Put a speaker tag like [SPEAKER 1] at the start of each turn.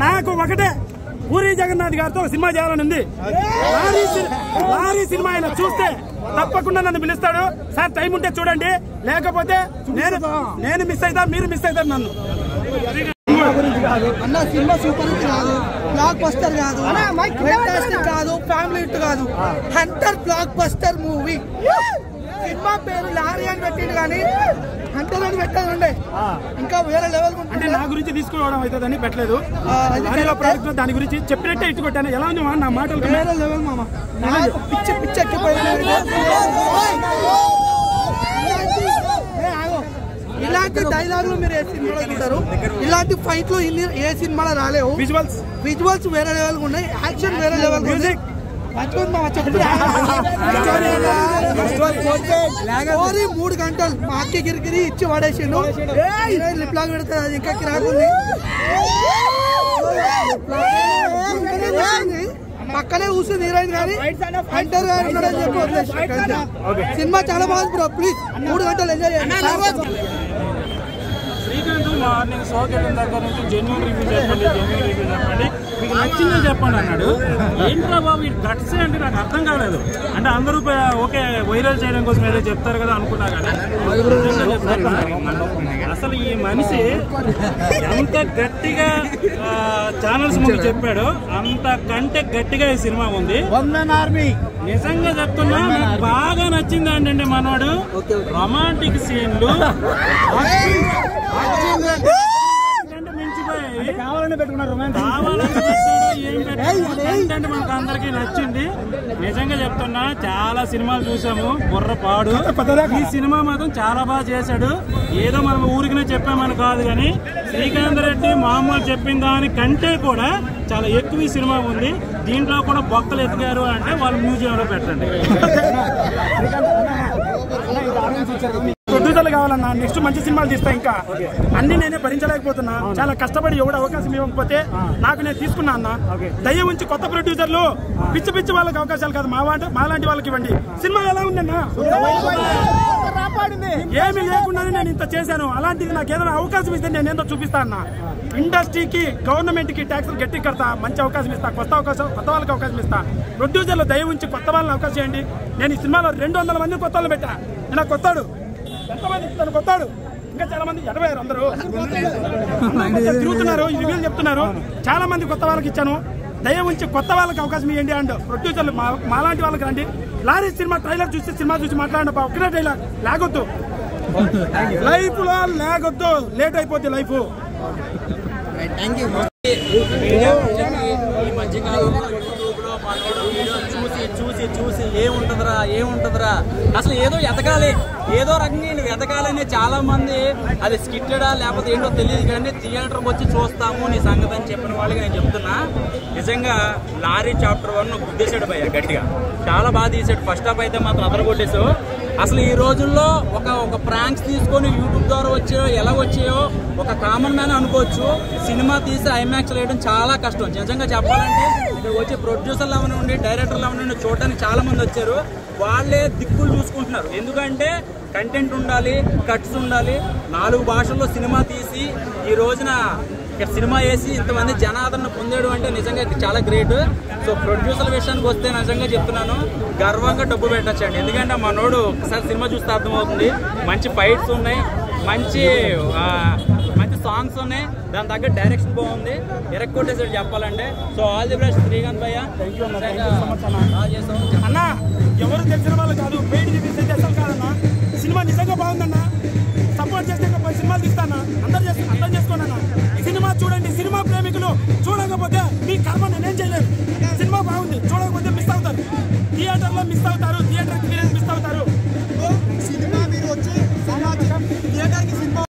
[SPEAKER 1] నాకు ఒకటే పూరి జగన్నాథ్ గారితో సినిమా చేయాలని ఉంది. లారీ సినిమా ఆయన చూస్తే తప్పకుండా నన్ను పిలుస్తాడు. సార్ టైం ఉంటే చూడండి, లేకపోతే నేను మిస్ అవుతా, మీరు మిస్ అవుతారు నన్ను.
[SPEAKER 2] అన్న సినిమా సూపర్ హిట్ కాదు, బ్లాక్ బస్టర్ కాదు, ఫెంటాస్టిక్ కాదు, ఫ్యామిలీ హిట్ కాదు, Hunter block buster movie. Cinema పేరు లారీ అని పెట్టిండు కానీ హంటర్ అని పెట్టాలండి. ఇంకా వేరే లెవెల్
[SPEAKER 1] అంటే నా గురించి తీసుకోవడం అవుతుందని పెట్టలేదు. ప్రోడక్ట్ దాని గురించి చెప్పినట్టే ఇటు కొట్టాను. ఎలా ఉంది నా మాటలు?
[SPEAKER 2] వేరే లెవెల్ మామ, పిచ్చి పిచ్చి ఎక్కిపోయింది. ఇలాంటి డైలాగులు మీరు ఏ సినిమాలో చూడరు, ఇలాంటి ఫైట్లు ఏ సినిమాలో రాలేవు. విజువల్స్ వేరే లెవెల్ ఉన్నాయి, యాక్షన్ వేరే లెవెల్, మ్యూజిక్ స్టోరీ 3 గంటలు మాకి గిరిగిరి ఇచ్చి పడేసిండు. లిప్ లాగ్ పెడతా, అది ఇంకా కిరాకుంది. పక్కనే కూర్చుంది హీరోయిన్ కానీ హంటర్ గారు ఉన్నాడని చెప్పి వదిలేసి సినిమా చాలా బాగుంది బ్రో. ప్లీజ్ 3 గంటలు ఎంజాయ్ చేయండి.
[SPEAKER 1] శ్రీకాంత్ మార్నింగ్ షోకి వెళ్ళిన దగ్గర నుంచి జెన్యూన్ రివ్యూ చెప్పండి, మీకు నచ్చిందే చెప్పండి అన్నాడు. ఏంట్రా బాబు ఈ గట్సే అంటే నాకు అర్థం కాలేదు. అంటే అందరూ ఓకే వైరల్ చేయడం కోసం ఏదో చెప్తారు కదా అనుకున్నా కానీ అసలు ఈ మనిషి ఎంత గట్టిగా ఛానల్స్ ముందు చెప్పాడో అంతకంటే గట్టిగా ఈ సినిమా ఉంది. నిజంగా చెప్తున్నా నాకు బాగా నచ్చింది ఏంటంటే మనోడు రొమాంటిక్ సీన్లు కావాలని పెట్టుకున్నారు, ఏంటంటే మనకు అందరికి నచ్చింది. నిజంగా చెప్తున్నా చాలా సినిమాలు చూసాము, బుర్రపాడు. ఈ సినిమా మాత్రం చాలా బాగా చేశాడు. ఏదో మనం ఊరికినే చెప్పామని కాదు కానీ శ్రీకాంత్ రెడ్డి మామూలు చెప్పిన దానికంటే కూడా చాలా ఎక్కువ ఈ సినిమా ఉంది. దీంట్లో కూడా బొక్కలు ఎత్తికారు అంటే వాళ్ళు మ్యూజియంలో పెట్టండి. ప్రొడ్యూసర్లు కావాలన్నా, నెక్స్ట్ మంచి సినిమాలు తీస్తా. ఇంకా అన్ని నేనే భరించలేకపోతున్నా. చాలా కష్టపడి ఎవడు అవకాశం ఇవ్వకపోతే నాకు నేను తీసుకున్నా అన్న. దయ ఉంచి కొత్త ప్రొడ్యూసర్లు పిచ్చి పిచ్చి వాళ్ళకి అవకాశాలు కాదు, మాలాంటి వాళ్ళకి ఇవ్వండి. సినిమా ఎలా ఉందన్నా? ఏమి లేకుండానే నేను ఇంత చేశాను. అలాంటిది నాకు ఏదైనా అవకాశం ఇస్తే నేను ఏందో చూపిస్తా అన్న. ఇండస్ట్రీకి గవర్నమెంట్ కి ట్యాక్సులు గట్టి కడతా, మంచి అవకాశం ఇస్తా, కొత్త వాళ్ళకి అవకాశం ఇస్తా. ప్రొడ్యూసర్లు దయ ఉంచి కొత్త వాళ్ళని అవకాశం చేయండి. నేను ఈ సినిమాలో 200 మంది కొత్త వాళ్ళు పెట్టా. నేను కొత్తాడు ఎంతమంది తను కొత్తాడు, ఇంకా చాలా మంది 80 అందరూ తిరుగుతున్నారు, ఈ రివ్యూలు చెప్తున్నారు. చాలా మంది కొత్త వాళ్ళకి ఇచ్చాను. దయ ఉంచి కొత్త వాళ్ళకి అవకాశం ఇవ్వండి. అండ్ ప్రొడ్యూసర్లు మాలాంటి వాళ్ళకి రండి. లారీ సినిమా ట్రైలర్ చూసి సినిమా చూసి మాట్లాడండి. ఒక్కటే డైలాగ్ లాగొద్దు, లైఫ్ లో లాగొద్దు, లేట్ అయిపోద్ది లైఫ్.
[SPEAKER 3] ఈ మధ్యకాలంలో యూట్యూబ్ లో మనోడు వీడియో చూసి ఏముంటదిరా అసలు ఏదో ఎదగాలి, ఏదో రకంగా నువ్వు ఎదగాలని చాలా మంది అది స్కిట్టడా లేకపోతే ఏంటో తెలియదు కానీ థియేటర్కి వచ్చి చూస్తాము నీ సంగతి అని చెప్పిన వాళ్ళకి నేను చెప్తున్నా. నిజంగా లారీ చాప్టర్ 1 గుద్దేశాడు భయ్య గట్టిగా, చాలా బాగా తీసాడు. ఫస్ట్ హాఫ్ అయితే మాత్రం అదర కొట్టేసావు. అసలు ఈ రోజుల్లో ఒక ప్రాంక్స్ తీసుకొని యూట్యూబ్ ద్వారా వచ్చాయో ఎలా వచ్చాయో ఒక కామన్ మ్యాన్ అనుకోవచ్చు. సినిమా తీసి ఐమాక్స్ వేయడం చాలా కష్టం. నిజంగా చెప్పాలంటే ఇక్కడ వచ్చే ప్రొడ్యూసర్లు అవనండి, డైరెక్టర్లు అవనండి చూడడానికి చాలా మంది వచ్చారు. వాళ్ళే దిక్కులు చూసుకుంటున్నారు. ఎందుకంటే కంటెంట్ ఉండాలి, కట్స్ ఉండాలి. 4 భాషల్లో సినిమా తీసి ఈ రోజున ఇక్కడ సినిమా వేసి ఇంతమంది జనాదరణ పొందేడు అంటే నిజంగా చాలా గ్రేట్. సో ప్రొడ్యూసర్ల విషయానికి వస్తే నిజంగా చెప్తున్నాను, గర్వంగా డబ్బు పెట్టచ్చండి. ఎందుకంటే మనోడు ఒకసారి సినిమా చూస్తే అర్థమవుతుంది. మంచి ఫైట్స్ ఉన్నాయి, మంచి సాంగ్స్ ఉన్నాయి, దాని తగ్గ డైరెక్షన్ బాగుంది. ఎరక్కొట్టేసాడు చెప్పాలంటే. So all the best Srikanth భయ్య.
[SPEAKER 1] అన్న ఎవరు తెలిసిన వాళ్ళు కాదు, పెయిడ్ రివ్యూస్ అయితే అసలు కాదన్నా. సినిమా నిజంగా బాగుందన్నా. సపోర్ట్ చేస్తే 10 సినిమాలు తీస్తానా, అర్థం చేసుకోండి అన్న. సినిమా చూడండి, సినిమా ప్రేమికులు చూడకపోతే మీ కర్మ నేనేం చేయలేదు. సినిమా బాగుంది, చూడకపోతే మిస్ అవుతారు, థియేటర్లో మిస్ అవుతారు. థియేటర్